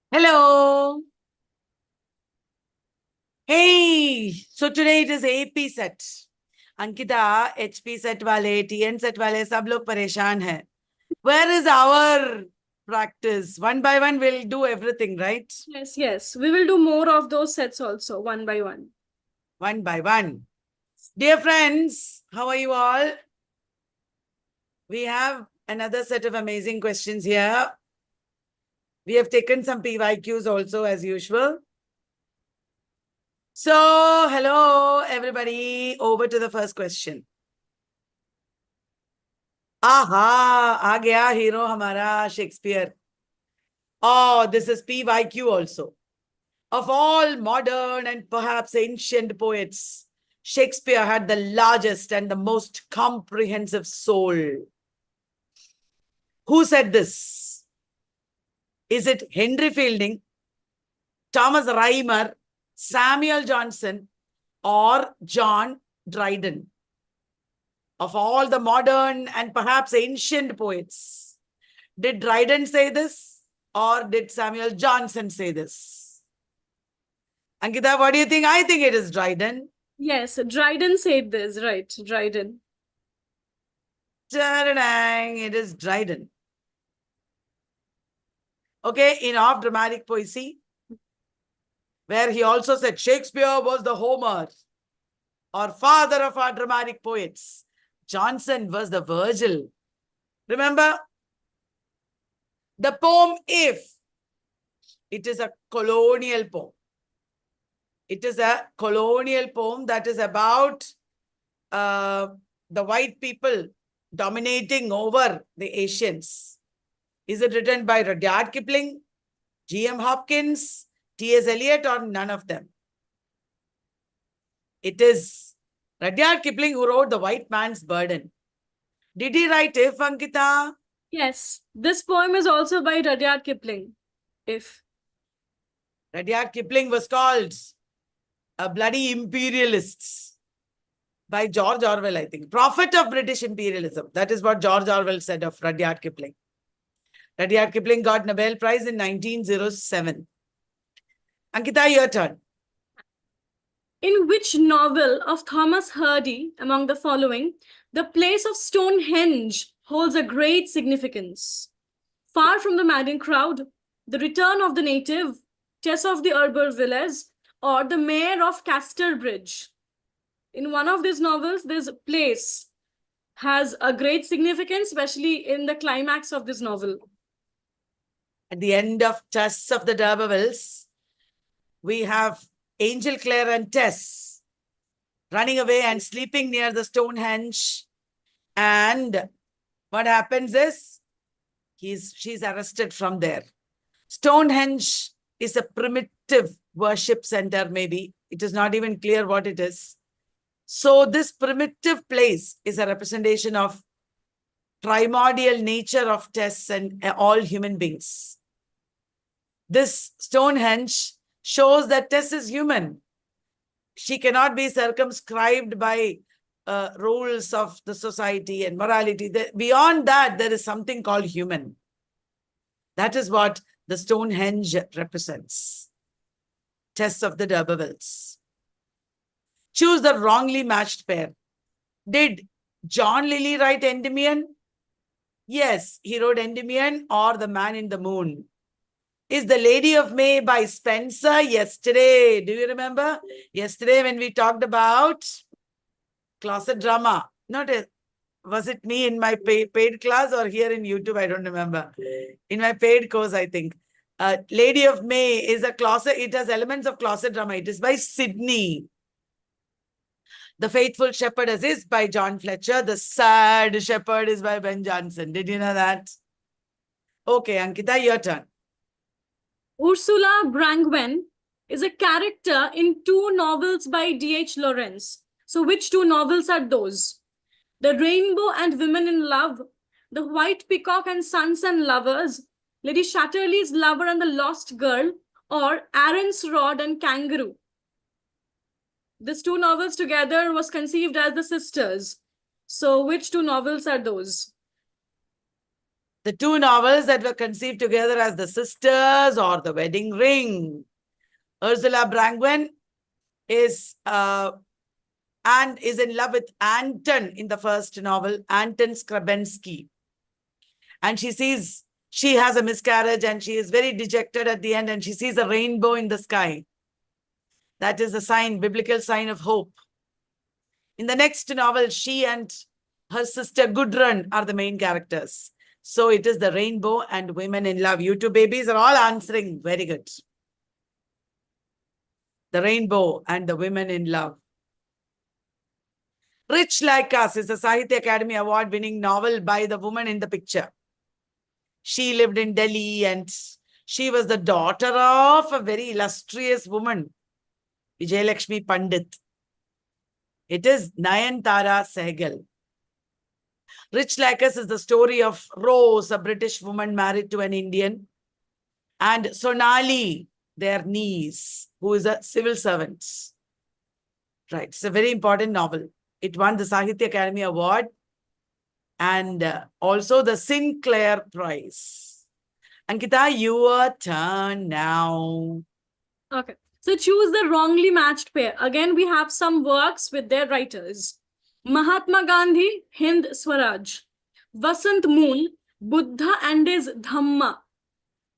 Hello. Hey, so today it is AP set. Ankita, HP set wale, TN set wale, sab log pareshan hai. Where is our practice? One by one, we'll do everything, right? Yes. We will do more of those sets also, one by one. One by one. Dear friends, how are you all? We have another set of amazing questions here. We have taken some PYQs also, as usual. So, hello, everybody. Over to the first question. आहा आ गया hero हमारा Shakespeare. Oh, this is PYQ also. Of all modern and perhaps ancient poets, Shakespeare had the largest and the most comprehensive soul. Who said this? Is it Henry Fielding, Thomas Rhymer, Samuel Johnson, or John Dryden? Of all the modern and perhaps ancient poets, did Dryden say this or did Samuel Johnson say this? Ankita, what do you think? I think it is Dryden. Yes, Dryden said this, right? Dryden. Ta-da-dang, it is Dryden. Okay, in Off Dramatic Poesy, where he also said Shakespeare was the Homer or father of our dramatic poets. Johnson was the Virgil. Remember? The poem If, it is a colonial poem. It is a colonial poem that is about the white people dominating over the Asians. Is it written by Rudyard Kipling, G.M. Hopkins, T.S. Eliot, or none of them? It is Rudyard Kipling who wrote The White Man's Burden. Did he write If, Ankita? Yes, this poem is also by Rudyard Kipling. If. Rudyard Kipling was called a bloody imperialist by George Orwell, I think. Prophet of British imperialism. That is what George Orwell said of Rudyard Kipling. Rudyard Kipling got Nobel Prize in 1907. Ankita, your turn. In which novel of Thomas Hardy, among the following, the place of Stonehenge holds a great significance? Far from the madding crowd, The Return of the Native, Tess of the Villas, or The Mayor of Casterbridge. In one of these novels, this place has a great significance, especially in the climax of this novel. At the end of Tess of the D'Urbervilles, we have Angel, Claire, and Tess running away and sleeping near the Stonehenge. And what happens is she's arrested from there. Stonehenge is a primitive worship center, maybe. It is not even clear what it is. So this primitive place is a representation of primordial nature of Tess and all human beings. This Stonehenge shows that Tess is human. She cannot be circumscribed by rules of the society and morality. Beyond that, there is something called human. That is what the Stonehenge represents. Tess of the D'Urbervilles. Choose the wrongly matched pair. Did John Lilly write Endymion? Yes, he wrote Endymion or The Man in the Moon. Is The Lady of May by Spencer? Yesterday, do you remember? Yesterday when we talked about closet drama. Was it me in my paid class or here in YouTube? I don't remember. In my paid course, I think. Lady of May is a closet. It has elements of closet drama. It is by Sydney. The Faithful Shepherdess is by John Fletcher. The Sad Shepherd is by Ben Jonson. Did you know that? Okay, Ankita, your turn. Ursula Brangwen is a character in two novels by D.H. Lawrence. So which two novels are those? The Rainbow and Women in Love, The White Peacock and Sons and Lovers, Lady Chatterley's Lover and the Lost Girl, or Aaron's Rod and Kangaroo. These two novels together was conceived as the sisters. So which two novels are those? The two novels that were conceived together as The Sisters or The Wedding Ring. Ursula Brangwen is and is in love with Anton in the first novel, Anton Skrabensky. And she has a miscarriage and she is very dejected at the end, and she sees a rainbow in the sky. That is a sign, biblical sign of hope. In the next novel, she and her sister Gudrun are the main characters. So it is the rainbow and women in love. You two babies are all answering very good. The rainbow and the women in love. Rich Like Us is a Sahitya Academy Award winning novel by the woman in the picture. She lived in Delhi and she was the daughter of a very illustrious woman, Vijayalakshmi Pandit. It is Nayantara Sahgal. Rich Like Us is the story of Rose, a British woman married to an Indian, and Sonali, their niece, who is a civil servant. Right, it's a very important novel. It won the Sahitya Academy Award and also the Sinclair Prize. Ankita, your turn now. Okay. So choose the wrongly matched pair. Again, we have some works with their writers. Mahatma Gandhi, Hind Swaraj. Vasant Moon, Buddha and his Dhamma.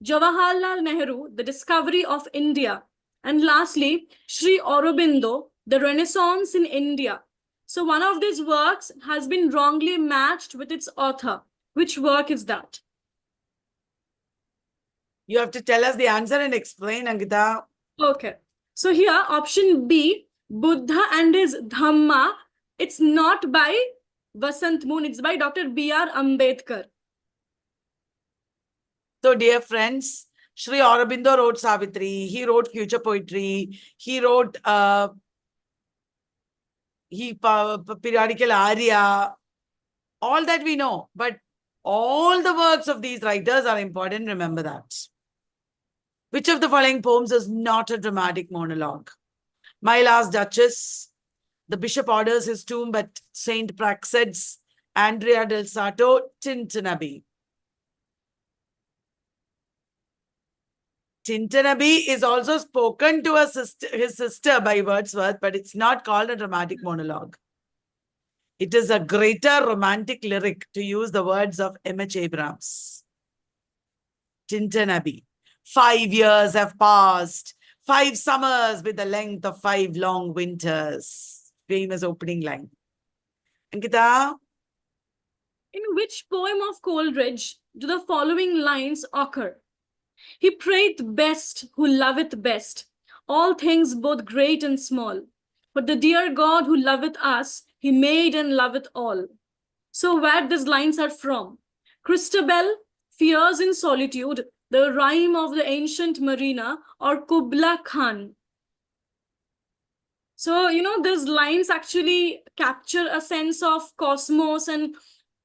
Jawaharlal Nehru, The Discovery of India. And lastly, Sri Aurobindo, The Renaissance in India. So one of these works has been wrongly matched with its author. Which work is that? You have to tell us the answer and explain, Ankita. Okay. So here, option B, Buddha and his Dhamma. It's not by Vasant Moon. It's by Dr. B.R. Ambedkar. So, dear friends, Sri Aurobindo wrote Savitri. He wrote future poetry. He wrote periodical aria. All that we know. But all the works of these writers are important. Remember that. Which of the following poems is not a dramatic monologue? My Last Duchess, The Bishop Orders His Tomb at St. Praxed's, Andrea del Sarto, Tintanabe. Tintanabe is also spoken to his sister by Wordsworth, but it's not called a dramatic monologue. It is a greater romantic lyric, to use the words of M.H. Abrams. Tintanabe. 5 years have passed, 5 summers with the length of 5 long winters. Famous opening line. Ankita? In which poem of Coleridge do the following lines occur? He prayeth best who loveth best, all things both great and small. But the dear God who loveth us, he made and loveth all. So where these lines are from? Christabel, Fears in Solitude, the rhyme of the ancient mariner, or Kubla Khan. So, these lines actually capture a sense of cosmos and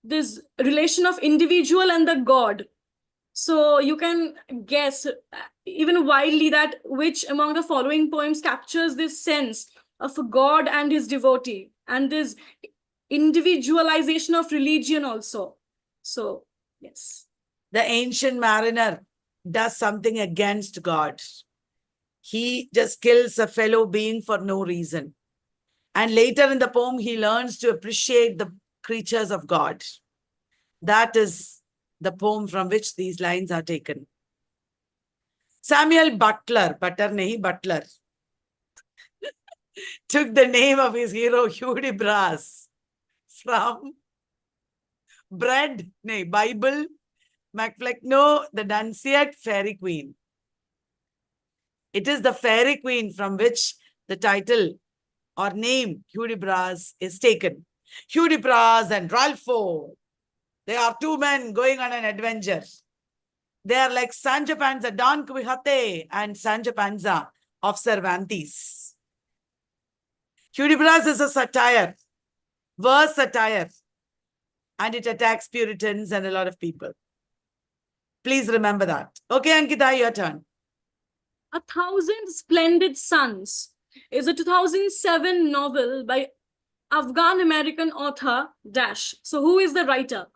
this relation of individual and the God. So you can guess even wildly that which among the following poems captures this sense of God and his devotee and this individualization of religion also. So, yes. The ancient mariner does something against God. He just kills a fellow being for no reason. And later in the poem, he learns to appreciate the creatures of God. That is the poem from which these lines are taken. Samuel Butler, Butler, took the name of his hero Hudibras from Bible, Macflecknoe, the Dunciad Fairy Queen. It is the Fairy Queen from which the title or name Hudibras is taken. Hudibras and Ralpho, they are 2 men going on an adventure. They are like Sancho Panza, Don Quixote and Sancho Panza of Cervantes. Hudibras is a satire, verse satire, and it attacks Puritans and a lot of people. Please remember that. Okay, Ankita, your turn. 1,000 Splendid Suns is a 2007 novel by Afghan-American author Dash. So who is the writer?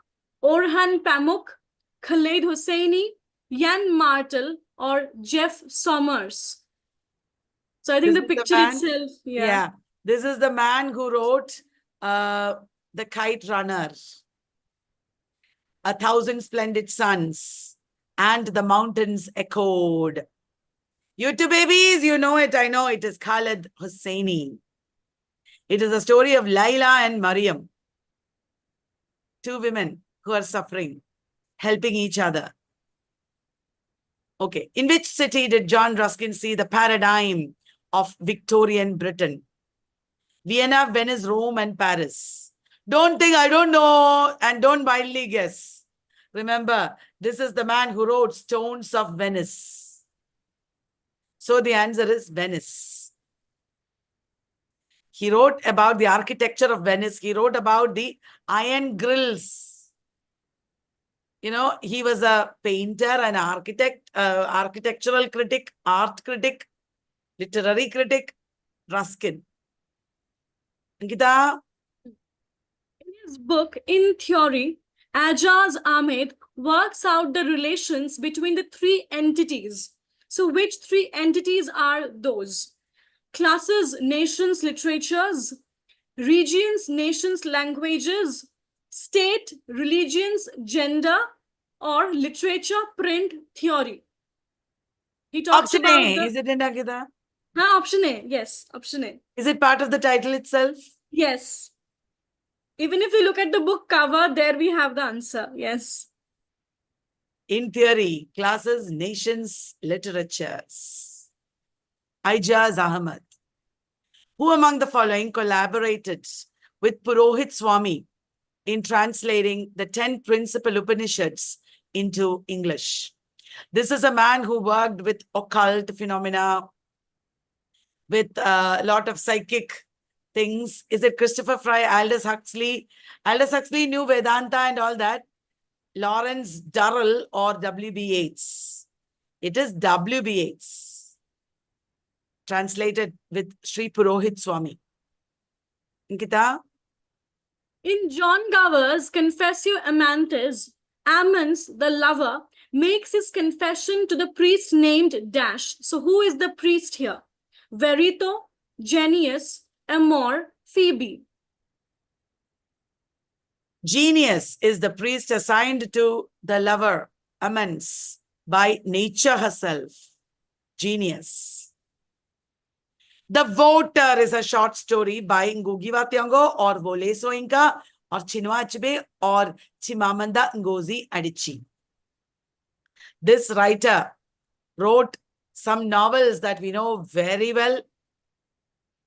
Orhan Pamuk, Khaled Hosseini, Jan Martel, or Jeff Sommers? So I think This the is the picture man- itself, Yeah. This is the man who wrote The Kite Runner, 1,000 Splendid Suns, and The Mountains Echoed. You two babies, you know it. I know it is Khaled Hosseini. It is a story of Laila and Mariam, two women who are suffering, helping each other. Okay. In which city did John Ruskin see the paradigm of Victorian Britain? Vienna, Venice, Rome, and Paris. Don't think I don't know and don't wildly guess. Remember, this is the man who wrote Stones of Venice. So the answer is Venice. He wrote about the architecture of Venice. He wrote about the iron grills. You know, he was a painter, an architect, architectural critic, art critic, literary critic, Ruskin. Ankita? In his book, In Theory, Ajaz Ahmed works out the relations between the three entities. So which three entities are those? Classes, nations, literatures, regions, nations, languages, state, religions, gender, or literature, print, theory. He talks Option about A. the... Is it in Ankita? Option A. Yes, option A. Is it part of the title itself? Yes. Even if we look at the book cover, there we have the answer. Yes. In Theory, Classes, Nations, Literatures. Ijaz Ahmed. Who among the following collaborated with Purohit Swami in translating the 10 principal Upanishads into English? This is a man who worked with occult phenomena, with a lot of psychic things. Is it Christopher Fry, Aldous Huxley? Aldous Huxley knew Vedanta and all that. Lawrence Durrell or W.B. Yeats? It is W.B. Yeats, translated with Sri Purohit Swami. Ankita? In John Gower's Confessio Amantis, Ammons, the lover, makes his confession to the priest named Dash. So who is the priest here? Verito, Genius, Amor, Phoebe. Genius is the priest assigned to the lover, Ammons, by nature herself. Genius. The Voter is a short story by Ngugi wa Thiong'o or Wole Soyinka or Chinua Achebe or Chimamanda Ngozi Adichie. This writer wrote some novels that we know very well.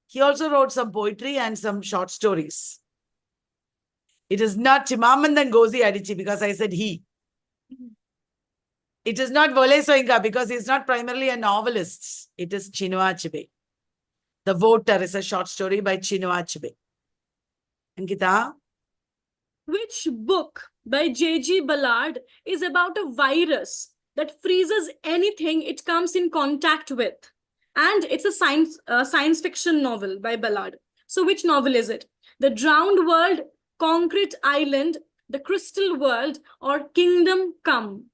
He also wrote some poetry and some short stories. It is not Chimamanda Ngozi Adichie because I said he. It is not Wole Soyinka because he is not primarily a novelist. It is Chinua Achebe. The Voter is a short story by Chinua Achebe. Ankita? Which book by J.G. Ballard is about a virus that freezes anything it comes in contact with? And it's a science fiction novel by Ballard. So which novel is it? The Drowned World, Concrete Island, The Crystal World, or Kingdom Come?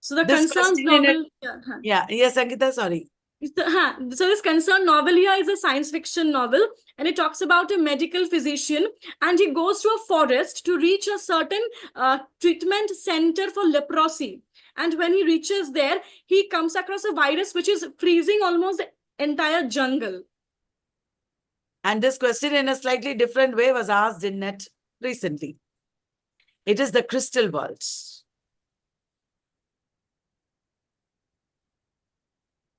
So the This concerned question in novel... yes, Ankita, sorry. So this concerned novel here is a science fiction novel, and it talks about a medical physician, and he goes to a forest to reach a certain treatment center for leprosy. And when he reaches there, he comes across a virus which is freezing almost the entire jungle. And this question in a slightly different way was asked in net recently. It is The Crystal World.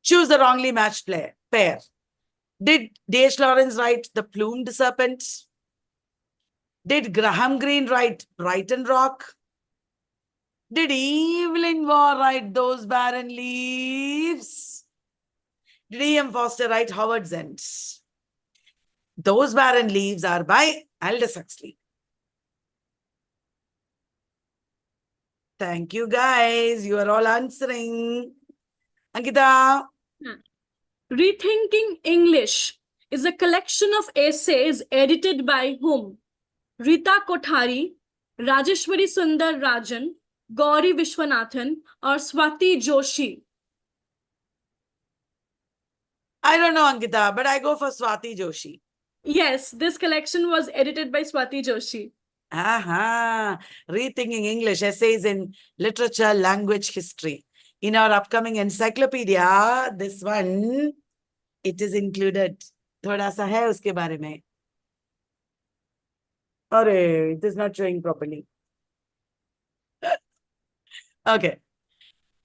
Choose the wrongly matched pair. Did D.H. Lawrence write The Plumed Serpent? Did Graham Greene write Brighton Rock? Did Evelyn Waugh write Those Barren Leaves? Did E.M. Foster write Howard's End? Those Barren Leaves are by Aldous Huxley. Thank you, guys. You are all answering. Ankita? Rethinking English is a collection of essays edited by whom? Rita Kothari, Rajeshwari Sundar Rajan, Gauri Vishwanathan, or Swati Joshi? I don't know, Ankita, but I go for Swati Joshi. Yes, this collection was edited by Swati Joshi. Aha, rethinking English, essays in literature, language, history. In our upcoming encyclopedia, this one, it is included. थोड़ा सा है उसके बारे में. Arey, it is not showing properly. Okay.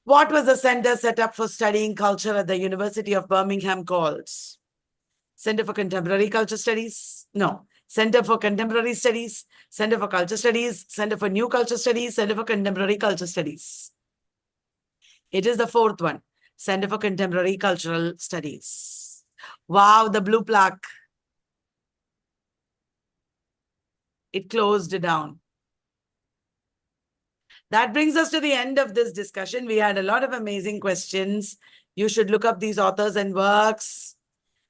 What was the center set up for studying culture at the University of Birmingham called? Center for Contemporary Culture Studies? No. Center for Contemporary Studies, Center for Culture Studies, Center for New Culture Studies, Center for Contemporary Culture Studies. It is the fourth one, Center for Contemporary Cultural Studies. Wow, the blue plaque. It closed down. That brings us to the end of this discussion. We had a lot of amazing questions. You should look up these authors and works,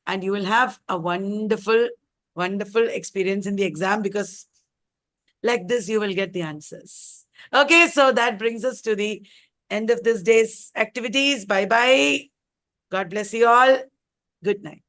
and you will have a wonderful, wonderful experience in the exam, because like this, you will get the answers. Okay, so that brings us to the end of this day's activities. Bye-bye. God bless you all. Good night.